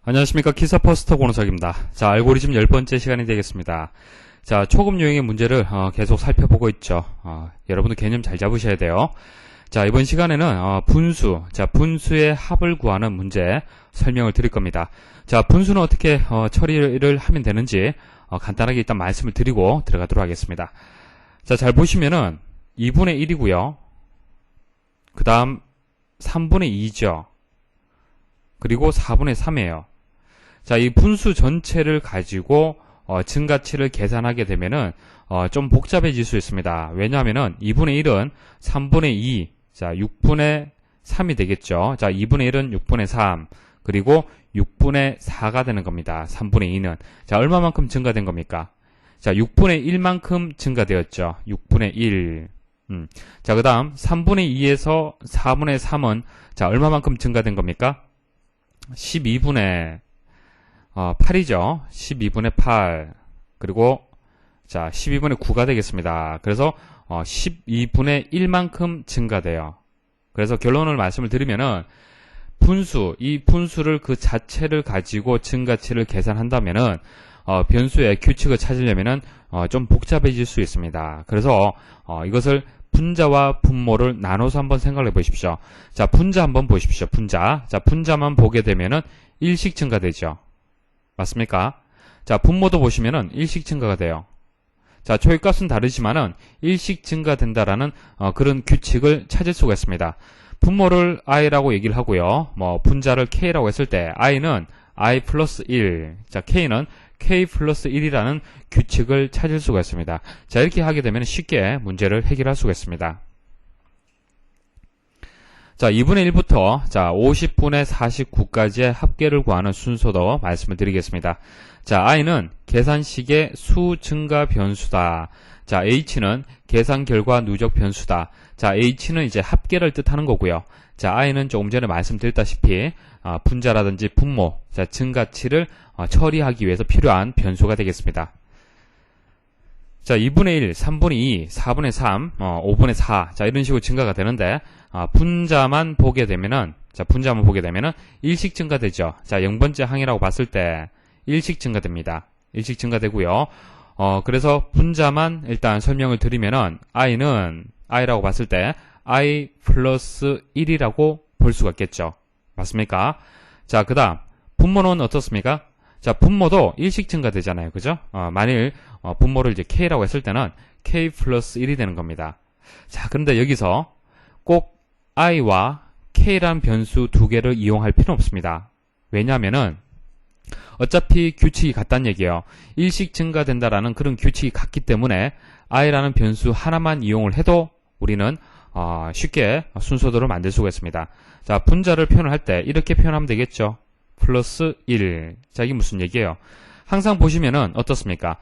안녕하십니까. 키사퍼스터 권호석입니다. 자, 알고리즘 10번째 시간이 되겠습니다. 자, 초급 유형의 문제를 계속 살펴보고 있죠. 여러분들 개념 잘 잡으셔야 돼요. 자, 이번 시간에는 분수의 합을 구하는 문제 설명을 드릴 겁니다. 자, 분수는 어떻게 처리를 하면 되는지 간단하게 일단 말씀을 드리고 들어가도록 하겠습니다. 자, 잘 보시면은 2분의 1이고요. 그 다음 3분의 2죠. 그리고 4분의 3이에요. 자, 이 분수 전체를 가지고 증가치를 계산하게 되면은 좀 복잡해질 수 있습니다. 왜냐하면은 2분의 1은 3분의 2, 자 6분의 3이 되겠죠. 자, 2분의 1은 6분의 3, 그리고 6분의 4가 되는 겁니다. 3분의 2는. 자, 얼마만큼 증가된 겁니까? 자, 6분의 1만큼 증가되었죠. 6분의 1. 자, 그 다음 3분의 2에서 4분의 3은 자, 얼마만큼 증가된 겁니까? 12분의 8이죠. 12분의 8. 그리고 자, 12분의 9가 되겠습니다. 그래서 12분의 1만큼 증가돼요. 그래서 결론을 말씀을 드리면은 이 분수를 그 자체를 가지고 증가치를 계산한다면은 변수의 규칙을 찾으려면은 좀 복잡해질 수 있습니다. 그래서 이것을 분자와 분모를 나눠서 한번 생각해 보십시오. 자, 분자 한번 보십시오. 분자. 자, 분자만 보게 되면은 일씩 증가되죠. 맞습니까? 자, 분모도 보시면은 일씩 증가가 돼요. 자, 초기값은 다르지만은 일씩 증가된다라는 그런 규칙을 찾을 수가 있습니다. 분모를 i라고 얘기를 하고요. 분자를 k라고 했을 때 i는 i 플러스 1, 자, k는 k 플러스 1이라는 규칙을 찾을 수가 있습니다. 자, 이렇게 하게 되면 쉽게 문제를 해결할 수가 있습니다. 자, 2분의 1부터 자, 50분의 49까지의 합계를 구하는 순서도 말씀을 드리겠습니다. 자, i는 계산식의 수 증가 변수다. 자, h는 계산 결과 누적 변수다. 자, h는 이제 합계를 뜻하는 거고요. 자, i는 조금 전에 말씀드렸다시피 분자라든지 분모, 자, 증가치를 처리하기 위해서 필요한 변수가 되겠습니다. 자, 2분의 1, 3분의 2, 4분의 3, 5분의 4, 자, 이런 식으로 증가가 되는데, 분자만 보게 되면은, 일씩 증가되죠. 자, 0번째 항이라고 봤을 때, 일씩 증가됩니다. 일씩 증가되고요. 그래서 분자만 일단 설명을 드리면은, i라고 봤을 때, i 플러스 1이라고 볼 수가 있겠죠. 맞습니까? 자, 그 다음, 분모는 어떻습니까? 자, 분모도 일씩 증가되잖아요. 그죠? 만일 분모를 이제 k라고 했을 때는 k 플러스 1이 되는 겁니다. 자, 그런데 여기서 꼭 i와 k라는 변수 두 개를 이용할 필요는 없습니다. 왜냐하면은 어차피 규칙이 같다는 얘기예요. 일씩 증가된다라는 그런 규칙이 같기 때문에 i라는 변수 하나만 이용을 해도 우리는 쉽게 순서대로 만들 수가 있습니다. 자, 분자를 표현을 할 때 이렇게 표현하면 되겠죠. 플러스 1. 자, 이게 무슨 얘기예요? 항상 보시면은 어떻습니까?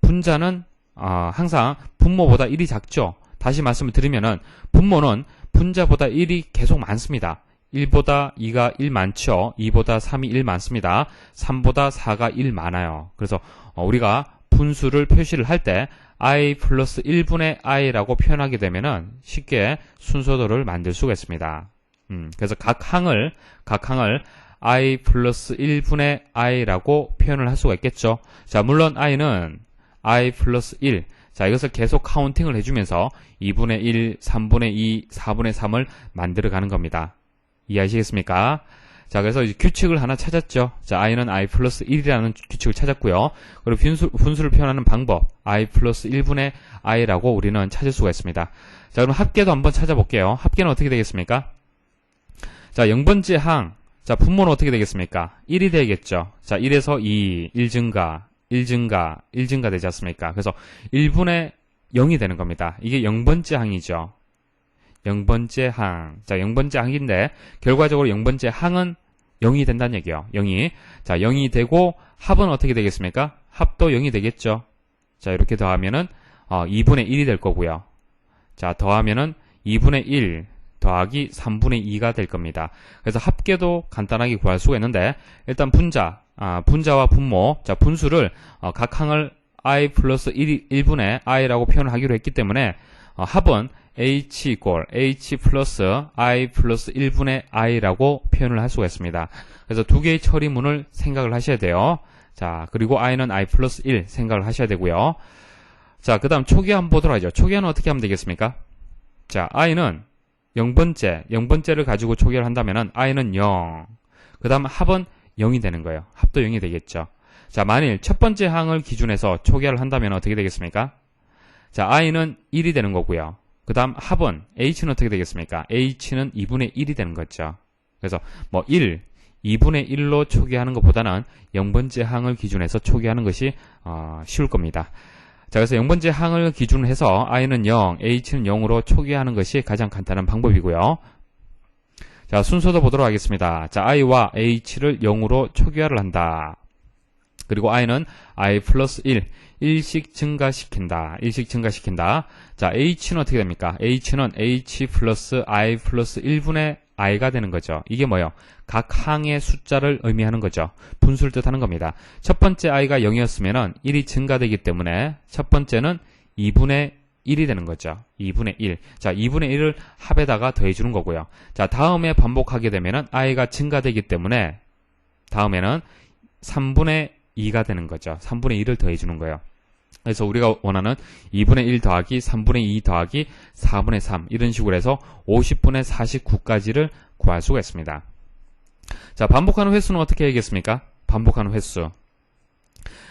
분자는 항상 분모보다 1이 작죠. 다시 말씀을 드리면은 분모는 분자보다 1이 계속 많습니다. 1보다 2가 1 많죠. 2보다 3이 1 많습니다. 3보다 4가 1 많아요. 그래서 우리가 분수를 표시를 할 때 i 플러스 1분의 i라고 표현하게 되면은 쉽게 순서도를 만들 수가 있습니다. 그래서 각 항을 i 플러스 1분의 i라고 표현을 할 수가 있겠죠. 자, 물론 i는 i 플러스 1. 자, 이것을 계속 카운팅을 해주면서 2분의 1, 3분의 2, 4분의 3을 만들어 가는 겁니다. 이해하시겠습니까? 자, 그래서 이제 규칙을 하나 찾았죠. 자, i는 i 플러스 1이라는 규칙을 찾았고요. 그리고 분수를 표현하는 방법, i 플러스 1분의 i라고 우리는 찾을 수가 있습니다. 자, 그럼 합계도 한번 찾아볼게요. 합계는 어떻게 되겠습니까? 자, 0번째 항. 자, 분모는 어떻게 되겠습니까? 1이 되겠죠. 자, 1에서 2, 1 증가 되지 않습니까? 그래서 1분의 0이 되는 겁니다. 이게 0번째 항이죠. 0번째 항. 자, 0번째 항인데, 결과적으로 0번째 항은 0이 된다는 얘기예요. 0이. 자, 0이 되고, 합은 어떻게 되겠습니까? 합도 0이 되겠죠. 자, 이렇게 더하면은, 2분의 1이 될 거고요. 자, 더하면은 2분의 1. 더하기 3분의 2가 될 겁니다. 그래서 합계도 간단하게 구할 수가 있는데 일단 분자와 분모, 자, 분수를 각 항을 i 플러스 1분의 i라고 표현을 하기로 했기 때문에 합은 h equal h 플러스 i 플러스 1분의 i라고 표현을 할 수가 있습니다. 그래서 두 개의 처리문을 생각을 하셔야 돼요. 자, 그리고 i는 i 플러스 1 생각을 하셔야 되고요. 자, 그 다음 초기화 한번 보도록 하죠. 초기화는 어떻게 하면 되겠습니까? 자, i는 0번째를 가지고 초기화를 한다면은 i는 0. 그 다음 합은 0이 되는 거예요. 합도 0이 되겠죠. 자, 만일 첫 번째 항을 기준해서 초기화를 한다면 어떻게 되겠습니까? 자, i는 1이 되는 거고요. 그 다음 합은 h는 어떻게 되겠습니까? h는 2분의 1이 되는 거죠. 그래서 뭐 1, 2분의 1로 초기화하는 것보다는 0번째 항을 기준해서 초기화하는 것이 쉬울 겁니다. 자, 그래서 0번째 항을 기준으로 해서 i는 0, h는 0으로 초기화하는 것이 가장 간단한 방법이고요. 자, 순서도 보도록 하겠습니다. 자, i와 h를 0으로 초기화를 한다. 그리고 i는 i 플러스 1, 일씩 증가시킨다. 자, h는 어떻게 됩니까? h는 h 플러스 i 플러스 1분의 i가 되는 거죠. 이게 뭐예요? 각 항의 숫자를 의미하는 거죠. 분수를 뜻하는 겁니다. 첫 번째 i가 0이었으면 1이 증가되기 때문에 첫 번째는 2분의 1이 되는 거죠. 2분의 1. 자, 2분의 1을 합에다가 더해주는 거고요. 자, 다음에 반복하게 되면 i가 증가되기 때문에 다음에는 3분의 2가 되는 거죠. 3분의 1을 더해주는 거예요. 그래서 우리가 원하는 2분의 1 더하기 3분의 2 더하기 4분의 3 이런 식으로 해서 50분의 49까지를 구할 수가 있습니다. 자, 반복하는 횟수는 어떻게 해야겠습니까? 반복하는 횟수.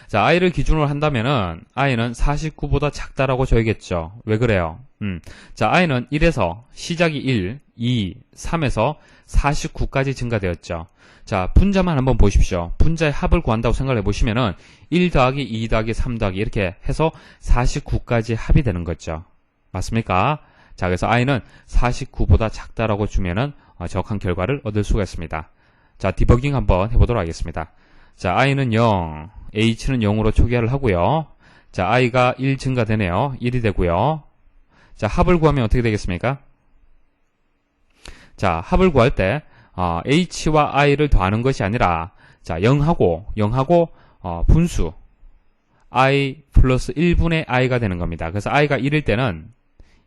자, i를 기준으로 한다면은 i는 49보다 작다라고 줘야겠죠. 왜 그래요? 자, i는 1에서 시작이 1, 2, 3에서 49까지 증가되었죠. 자, 분자만 한번 보십시오. 분자의 합을 구한다고 생각을 해보시면은 1 더하기 2 더하기 3 더하기 이렇게 해서 49까지 합이 되는 거죠. 맞습니까? 자, 그래서 i는 49보다 작다라고 주면은 정확한 결과를 얻을 수가 있습니다. 자, 디버깅 한번 해보도록 하겠습니다. 자, i는 0, h는 0으로 초기화를 하고요. 자, i가 1 증가되네요. 1이 되고요. 자, 합을 구하면 어떻게 되겠습니까? 자, 합을 구할 때 h와 i를 더하는 것이 아니라 자, 0하고 분수 i 플러스 1분의 i가 되는 겁니다. 그래서 i가 1일 때는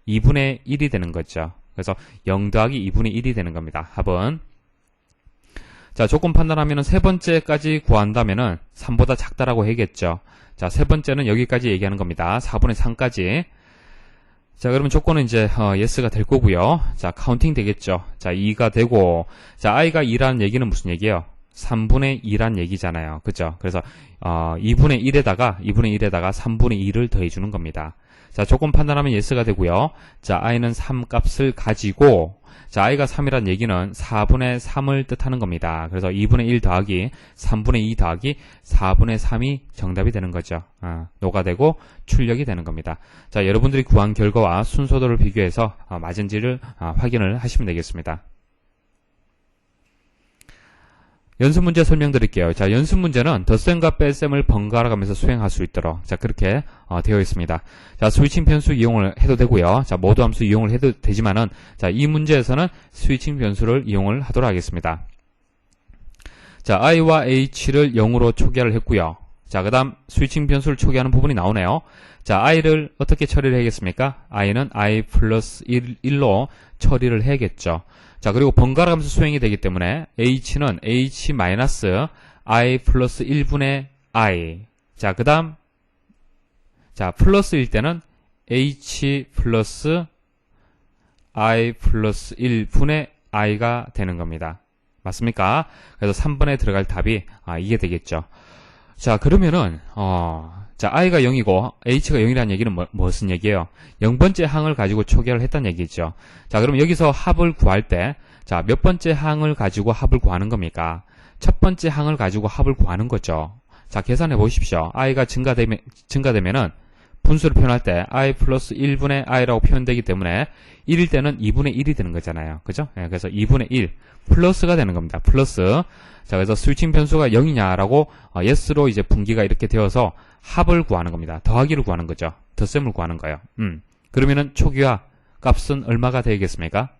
2분의 1이 되는 거죠. 그래서 0 더하기 2분의 1이 되는 겁니다. 합은. 자, 조건 판단하면은 세 번째까지 구한다면은 3보다 작다라고 해야겠죠. 자, 세 번째는 여기까지 얘기하는 겁니다. 4분의 3까지. 자, 그러면 조건은 이제 yes가 될 거고요. 자, 카운팅 되겠죠. 자, 2가 되고, 자, i가 2라는 얘기는 무슨 얘기예요? 3분의 2란 얘기잖아요. 그죠? 그래서 2분의 1에다가 3분의 2를 더해주는 겁니다. 자, 조건 판단하면 yes가 되고요. 자, i는 3 값을 가지고, 자, i가 3이란 얘기는 4분의 3을 뜻하는 겁니다. 그래서 2분의 1 더하기 3분의 2 더하기 4분의 3이 정답이 되는 거죠. 녹아되고 출력이 되는 겁니다. 자, 여러분들이 구한 결과와 순서도를 비교해서 맞은지를 확인을 하시면 되겠습니다. 연습 문제 설명드릴게요. 자, 연습 문제는 덧셈과 뺄셈을 번갈아 가면서 수행할 수 있도록 자, 그렇게 되어 있습니다. 자, 스위칭 변수 이용을 해도 되고요. 자, 모두 함수 이용을 해도 되지만은 자, 이 문제에서는 스위칭 변수를 이용을 하도록 하겠습니다. 자, i와 h를 0으로 초기화를 했고요. 자, 그다음 스위칭 변수를 초기화하는 부분이 나오네요. 자, i를 어떻게 처리를 해야겠습니까? i는 i 플러스 1로 처리를 해야겠죠. 자, 그리고 번갈아 가면서 수행이 되기 때문에 h는 h 마이너스 i 플러스 1분의 i. 자, 그 다음, 자, 플러스일 때는 h 플러스 i 플러스 1분의 i가 되는 겁니다. 맞습니까? 그래서 3번에 들어갈 답이 이게 되겠죠. 자, 그러면은, 자, i가 0이고 h가 0이라는 얘기는 무슨 얘기예요? 0번째 항을 가지고 초기화를 했다는 얘기죠. 자, 그럼 여기서 합을 구할 때, 자, 몇 번째 항을 가지고 합을 구하는 겁니까? 첫 번째 항을 가지고 합을 구하는 거죠. 자, 계산해 보십시오. i가 증가되면은 분수를 표현할 때 i 플러스 1분의 i라고 표현되기 때문에 1일 때는 2분의 1이 되는 거잖아요. 그죠? 네, 그래서 2분의 1 플러스가 되는 겁니다. 플러스. 자, 그래서 스위칭 변수가 0이냐라고 yes로 이제 분기가 이렇게 되어서 합을 구하는 겁니다. 더하기를 구하는 거죠. 덧셈을 구하는 거예요. 그러면은 초기화 값은 얼마가 되겠습니까?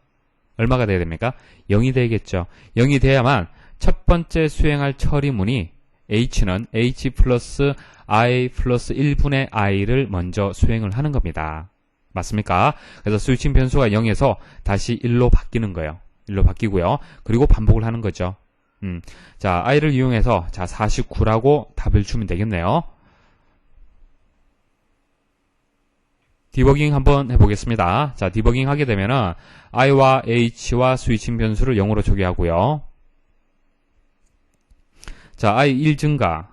얼마가 돼야 됩니까? 0이 되겠죠. 0이 돼야만 첫 번째 수행할 처리문이 h는 h 플러스 i 플러스 1분의 i를 먼저 수행을 하는 겁니다. 맞습니까? 그래서 스위칭 변수가 0에서 다시 1로 바뀌는 거예요. 1로 바뀌고요. 그리고 반복을 하는 거죠. 자, i를 이용해서 자 49라고 답을 주면 되겠네요. 디버깅 한번 해보겠습니다. 자, 디버깅 하게 되면은 i와 h와 스위칭 변수를 0으로 초기하고요. 자, i 1 증가.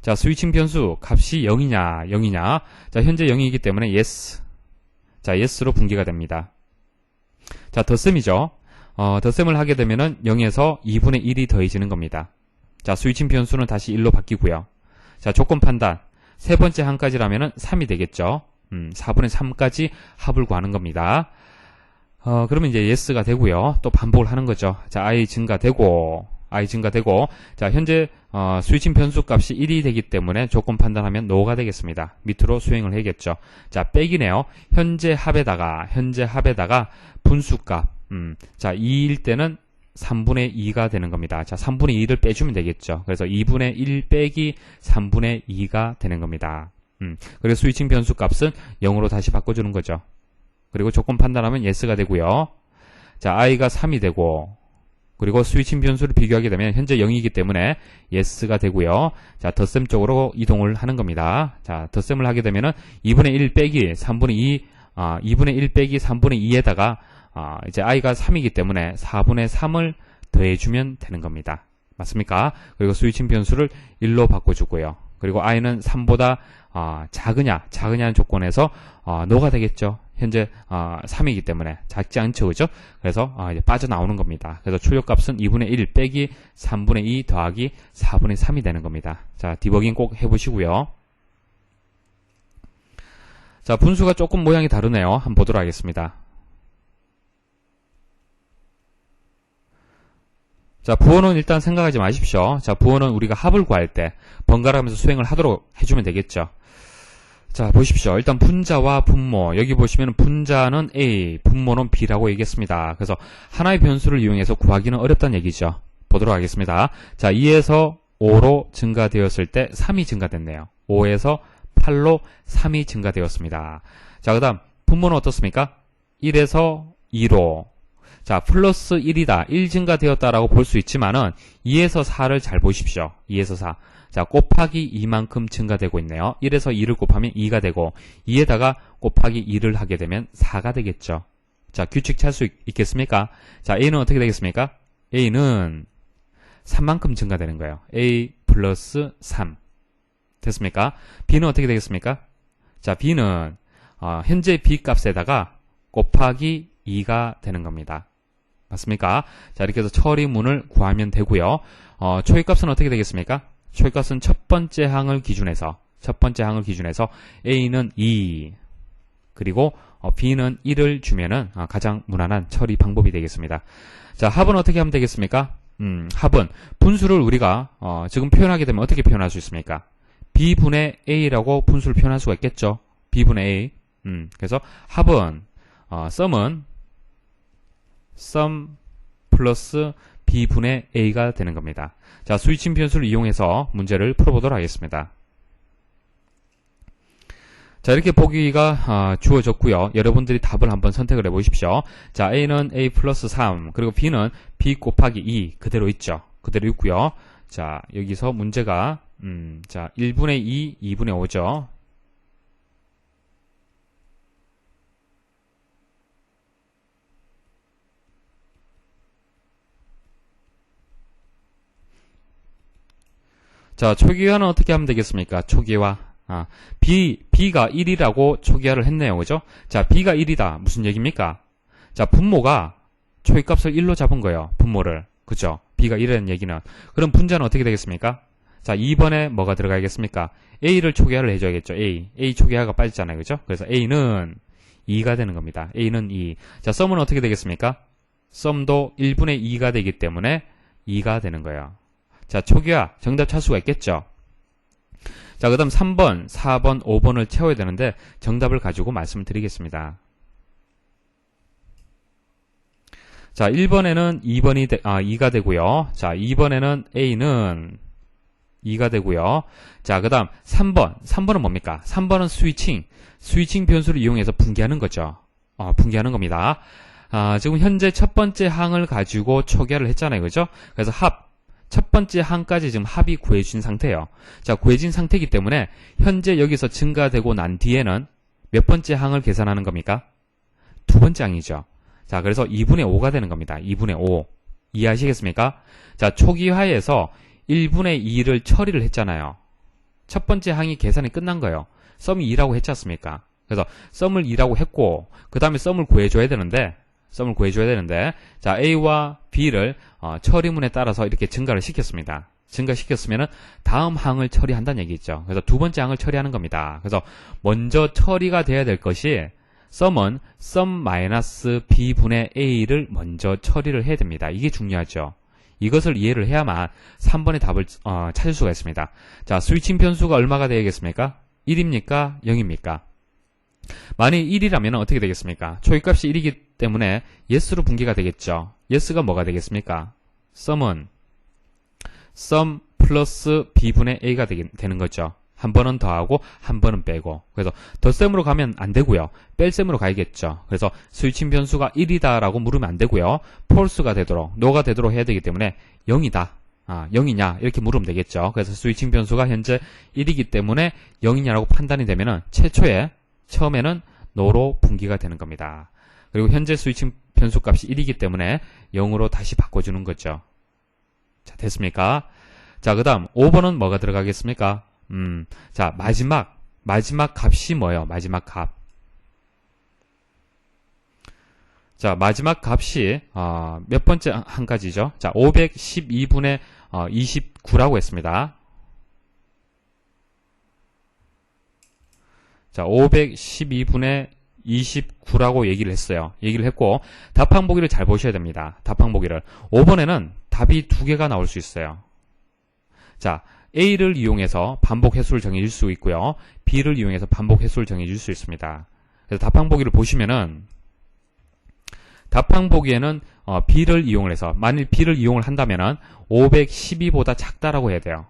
자, 스위칭 변수 값이 0이냐, 0이냐. 자, 현재 0이기 때문에 yes. 자, yes로 분기가 됩니다. 자, 덧셈이죠. 덧셈을 하게 되면은 0에서 2분의 1이 더해지는 겁니다. 자, 스위칭 변수는 다시 1로 바뀌고요. 자, 조건 판단. 세 번째 항까지라면은 3이 되겠죠. 4분의 3까지 합을 구하는 겁니다. 그러면 이제 yes가 되고요. 또 반복을 하는 거죠. 자, i 증가되고, 자, 현재, 스위칭 변수 값이 1이 되기 때문에 조건 판단하면 no가 되겠습니다. 밑으로 수행을 해야겠죠. 자, 빼기네요. 현재 합에다가 분수값, 자, 2일 때는 3분의 2가 되는 겁니다. 자, 3분의 2를 빼주면 되겠죠. 그래서 2분의 1 빼기 3분의 2가 되는 겁니다. 그리고 스위칭 변수 값은 0으로 다시 바꿔주는 거죠. 그리고 조건 판단하면 yes가 되고요. 자, i가 3이 되고, 그리고 스위칭 변수를 비교하게 되면 현재 0이기 때문에 yes가 되고요. 자, 덧셈 쪽으로 이동을 하는 겁니다. 자, 덧셈을 하게 되면은 2분의 1 빼기 3분의 2, 2분의 1 빼기 3분의 2에다가, 이제 i가 3이기 때문에 4분의 3을 더해주면 되는 겁니다. 맞습니까? 그리고 스위칭 변수를 1로 바꿔주고요. 그리고 i는 3보다 작으냐는 조건에서 no가 되겠죠. 현재 3이기 때문에 작지 않죠, 그죠? 그래서 이제 빠져나오는 겁니다. 그래서 출력값은 2분의 1 빼기 3분의 2 더하기 4분의 3이 되는 겁니다. 자, 디버깅 꼭 해보시고요. 자, 분수가 조금 모양이 다르네요. 한번 보도록 하겠습니다. 자, 부호는 일단 생각하지 마십시오. 자, 부호는 우리가 합을 구할 때 번갈아가면서 수행을 하도록 해주면 되겠죠. 자, 보십시오. 일단 분자와 분모. 여기 보시면 분자는 A, 분모는 B라고 얘기했습니다. 그래서 하나의 변수를 이용해서 구하기는 어렵다는 얘기죠. 보도록 하겠습니다. 자, 2에서 5로 증가되었을 때 3이 증가됐네요. 5에서 8로 3이 증가되었습니다. 자, 그 다음 분모는 어떻습니까? 1에서 2로. 자, 플러스 1이다. 1 증가되었다라고 볼 수 있지만은 2에서 4를 잘 보십시오. 2에서 4. 자, 곱하기 2만큼 증가되고 있네요. 1에서 2를 곱하면 2가 되고 2에다가 곱하기 2를 하게 되면 4가 되겠죠. 자, 규칙 찾을 수 있겠습니까? 자, A는 어떻게 되겠습니까? A는 3만큼 증가되는 거예요. A 플러스 3. 됐습니까? B는 어떻게 되겠습니까? 자, B는 현재 B 값에다가 곱하기 2가 되는 겁니다. 맞습니까? 자, 이렇게 해서 처리문을 구하면 되고요. 초기값은 어떻게 되겠습니까? 초기값은 첫 번째 항을 기준해서 A는 2 그리고 B는 1을 주면은 가장 무난한 처리 방법이 되겠습니다. 자, 합은 어떻게 하면 되겠습니까? 합은 분수를 우리가 지금 표현하게 되면 어떻게 표현할 수 있습니까? B분의 A라고 분수를 표현할 수가 있겠죠. B분의 A. 그래서 합은 sum 플러스 B분의 A가 되는 겁니다. 자, 스위칭 변수를 이용해서 문제를 풀어보도록 하겠습니다. 자, 이렇게 보기가 주어졌고요. 여러분들이 답을 한번 선택을 해보십시오. 자, A는 A 플러스 3 그리고 B는 B 곱하기 2 그대로 있죠. 그대로 있고요. 자, 여기서 문제가 자, 1분의 2, 2분의 5죠. 자, 초기화는 어떻게 하면 되겠습니까? 초기화. B가 1이라고 초기화를 했네요. 그죠? 자, B가 1이다. 무슨 얘기입니까? 자, 분모가 초기값을 1로 잡은 거예요. 분모를. 그죠? B가 1이라는 얘기는. 그럼 분자는 어떻게 되겠습니까? 자, 2번에 뭐가 들어가겠습니까? A를 초기화를 해줘야겠죠. A 초기화가 빠졌잖아요. 그죠? 그래서 A는 2가 되는 겁니다. A는 2. 자, 썸은 어떻게 되겠습니까? 썸도 1분의 2가 되기 때문에 2가 되는 거예요. 자, 초기화 정답 찾을 수가 있겠죠. 자, 그 다음 3번, 4번, 5번을 채워야 되는데 정답을 가지고 말씀을 드리겠습니다. 자, 1번에는 2번이 2가 되고요. 자, 2번에는 A는 2가 되고요. 자, 그 다음 3번. 3번은 뭡니까? 3번은 스위칭 변수를 이용해서 분기하는 거죠. 분기하는 겁니다. 지금 현재 첫 번째 항을 가지고 초기화를 했잖아요. 그죠? 그래서 첫 번째 항까지 지금 합이 구해진 상태예요. 자, 구해진 상태이기 때문에 현재 여기서 증가되고 난 뒤에는 몇 번째 항을 계산하는 겁니까? 두 번째 항이죠. 자, 그래서 2분의 5가 되는 겁니다. 2분의 5. 이해하시겠습니까? 자, 초기화에서 1분의 2를 처리를 했잖아요. 첫 번째 항이 계산이 끝난 거예요. 썸이 2라고 했지 않습니까? 그래서 썸을 2라고 했고, 그 다음에 썸을 구해줘야 되는데, 자, A와 B를 처리문에 따라서 이렇게 증가를 시켰습니다. 증가시켰으면은 다음 항을 처리한다는 얘기죠. 그래서 두 번째 항을 처리하는 겁니다. 그래서 먼저 처리가 돼야 될 것이 썸은 썸-B분의 A를 먼저 처리를 해야 됩니다. 이게 중요하죠. 이것을 이해를 해야만 3번의 답을 찾을 수가 있습니다. 자, 스위칭 변수가 얼마가 되겠습니까? 1입니까? 0입니까? 만약 1이라면 어떻게 되겠습니까? 초기값이 1이기 때문에 yes로 분기가 되겠죠. yes가 뭐가 되겠습니까? 썸은 썸 플러스 b분의 a가 되는 거죠. 한 번은 더하고 한 번은 빼고. 그래서 덧셈으로 가면 안 되고요. 뺄셈으로 가야겠죠. 그래서 스위칭 변수가 1이다라고 물으면 안 되고요. false가 되도록, no가 되도록 해야 되기 때문에 0이다. 0이냐 이렇게 물으면 되겠죠. 그래서 스위칭 변수가 현재 1이기 때문에 0이냐라고 판단이 되면은 처음에는 no로 분기가 되는 겁니다. 그리고 현재 스위칭 변수 값이 1이기 때문에 0으로 다시 바꿔주는 거죠. 자, 됐습니까? 자, 그 다음 5번은 뭐가 들어가겠습니까? 자, 마지막 값이 뭐예요? 마지막 값. 자, 마지막 값이 몇 번째 한 가지죠? 자, 512분의 29라고 했습니다. 자, 512분의 29라고 얘기를 했어요. 얘기를 했고, 답항보기를 잘 보셔야 됩니다. 답항보기를. 5번에는 답이 두 개가 나올 수 있어요. 자, A를 이용해서 반복 횟수를 정해줄 수 있고요. B를 이용해서 반복 횟수를 정해줄 수 있습니다. 그래서 답항보기를 보시면은, 답항보기에는 B를 이용을 해서, 만일 B를 이용을 한다면은 512보다 작다라고 해야 돼요.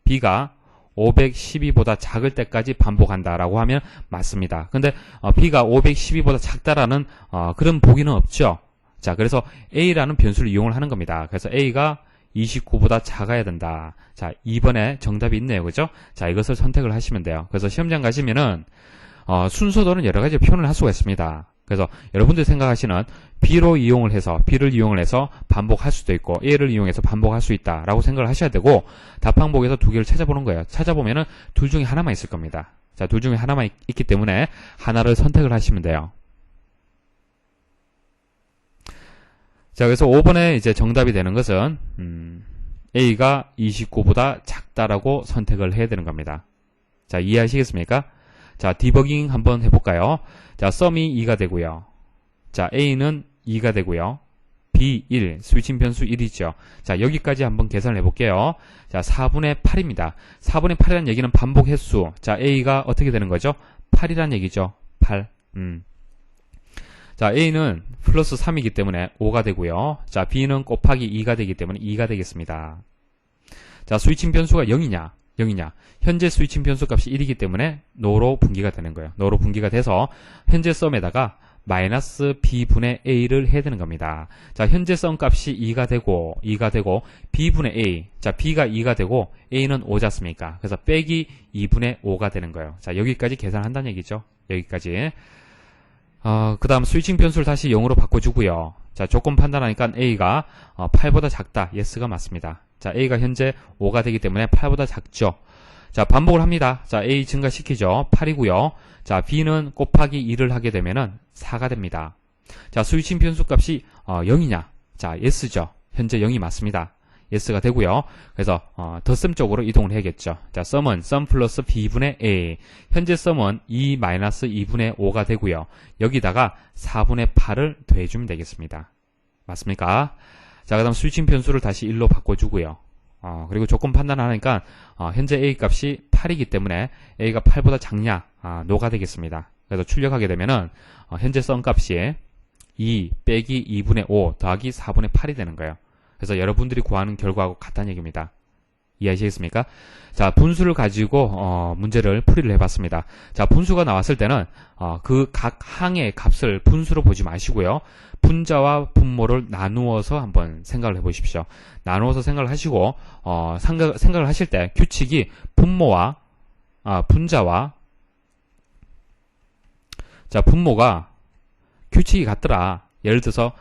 B가 512보다 작을 때까지 반복한다라고 하면 맞습니다. 근데 B가 512보다 작다라는 그런 보기는 없죠. 자, 그래서 A라는 변수를 이용을 하는 겁니다. 그래서 A가 29보다 작아야 된다. 자, 2번에 정답이 있네요. 그죠? 자, 이것을 선택을 하시면 돼요. 그래서 시험장 가시면은 순서도는 여러 가지 표현을 할 수가 있습니다. 그래서 여러분들이 생각하시는 B를 이용을 해서 반복할 수도 있고 A를 이용해서 반복할 수 있다라고 생각을 하셔야 되고, 답항보기에서 두 개를 찾아보는 거예요. 찾아보면은 둘 중에 하나만 있을 겁니다. 자, 둘 중에 하나만 있기 때문에 하나를 선택을 하시면 돼요. 자, 그래서 5번에 이제 정답이 되는 것은 A가 29보다 작다라고 선택을 해야 되는 겁니다. 자, 이해하시겠습니까? 자, 디버깅 한번 해볼까요? 자, 썸이 2가 되고요. 자, A는 2가 되고요. B 1, 스위칭 변수 1이죠. 자, 여기까지 한번 계산을 해볼게요. 자, 4분의 8입니다. 4분의 8이라는 얘기는 반복 횟수. 자, A가 어떻게 되는 거죠? 8이라는 얘기죠. 8. 자, A는 플러스 3이기 때문에 5가 되고요. 자, B는 곱하기 2가 되기 때문에 2가 되겠습니다. 자, 스위칭 변수가 0이냐? 현재 스위칭 변수 값이 1이기 때문에 no로 분기가 되는 거예요. no로 분기가 돼서 현재 썸에다가 마이너스 b분의 a를 해야 되는 겁니다. 자, 현재 썸 값이 2가 되고 b분의 a. 자, b가 2가 되고 a는 5지 않습니까? 그래서 빼기 2분의 5가 되는 거예요. 자, 여기까지 계산한다는 얘기죠. 여기까지. 그 다음 스위칭 변수를 다시 0으로 바꿔주고요. 자, 조건 판단하니까 A가 8보다 작다. yes가 맞습니다. 자, A가 현재 5가 되기 때문에 8보다 작죠. 자, 반복을 합니다. 자, A 증가시키죠. 8이고요. 자, B는 곱하기 2를 하게 되면은 4가 됩니다. 자, 스위칭 변수 값이 0이냐? 자, yes죠. 현재 0이 맞습니다. yes가 되고요. 그래서 덧셈 쪽으로 이동을 해야겠죠. 자, 썸은 썸 플러스 b분의 a. 현재 썸은 2 마이너스 2분의 5가 되고요. 여기다가 4분의 8을 더해주면 되겠습니다. 맞습니까? 자, 그 다음 스위칭 변수를 다시 1로 바꿔주고요. 그리고 조건 판단하니까 현재 a 값이 8이기 때문에 a가 8보다 작냐? no가 되겠습니다. 그래서 출력하게 되면은 현재 썸 값이 2 빼기 2분의 5 더하기 4분의 8이 되는 거예요. 그래서 여러분들이 구하는 결과하고 같다는 얘기입니다. 이해하시겠습니까? 자, 분수를 가지고 문제를 풀이를 해봤습니다. 자, 분수가 나왔을 때는 그 각 항의 값을 분수로 보지 마시고요. 분자와 분모를 나누어서 한번 생각을 해보십시오. 나누어서 생각을 하시고 생각을 하실 때 규칙이 분모와 분자와 자, 분모가 규칙이 같더라. 예를 들어서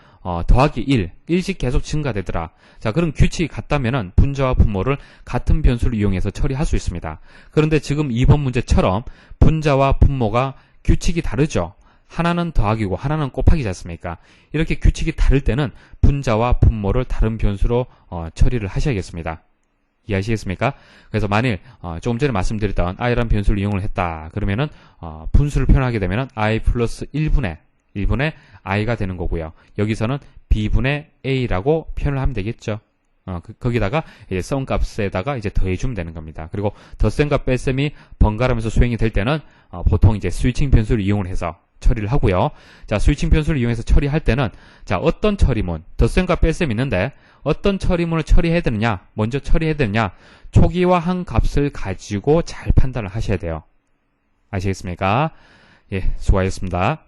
더하기 1, 1씩 계속 증가되더라. 자, 그럼 규칙이 같다면은 분자와 분모를 같은 변수를 이용해서 처리할 수 있습니다. 그런데 지금 2번 문제처럼 분자와 분모가 규칙이 다르죠. 하나는 더하기고 하나는 곱하기지 않습니까? 이렇게 규칙이 다를 때는 분자와 분모를 다른 변수로 처리를 하셔야겠습니다. 이해하시겠습니까? 그래서 만일 조금 전에 말씀드렸던 i라는 변수를 이용을 했다. 그러면은 분수를 표현하게 되면은 i 플러스 1분의 i가 되는 거고요. 여기서는 b분의 a라고 표현을 하면 되겠죠. 거기다가 이제 선 값에다가 이제 더해주면 되는 겁니다. 그리고 덧셈과 뺄셈이 번갈아가면서 수행이 될 때는 보통 이제 스위칭 변수를 이용을 해서 처리를 하고요. 자, 스위칭 변수를 이용해서 처리할 때는 자, 어떤 처리문, 덧셈과 뺄셈이 있는데 어떤 처리문을 처리해야 되느냐, 먼저 처리해야 되느냐, 초기화한 값을 가지고 잘 판단을 하셔야 돼요. 아시겠습니까? 예, 수고하셨습니다.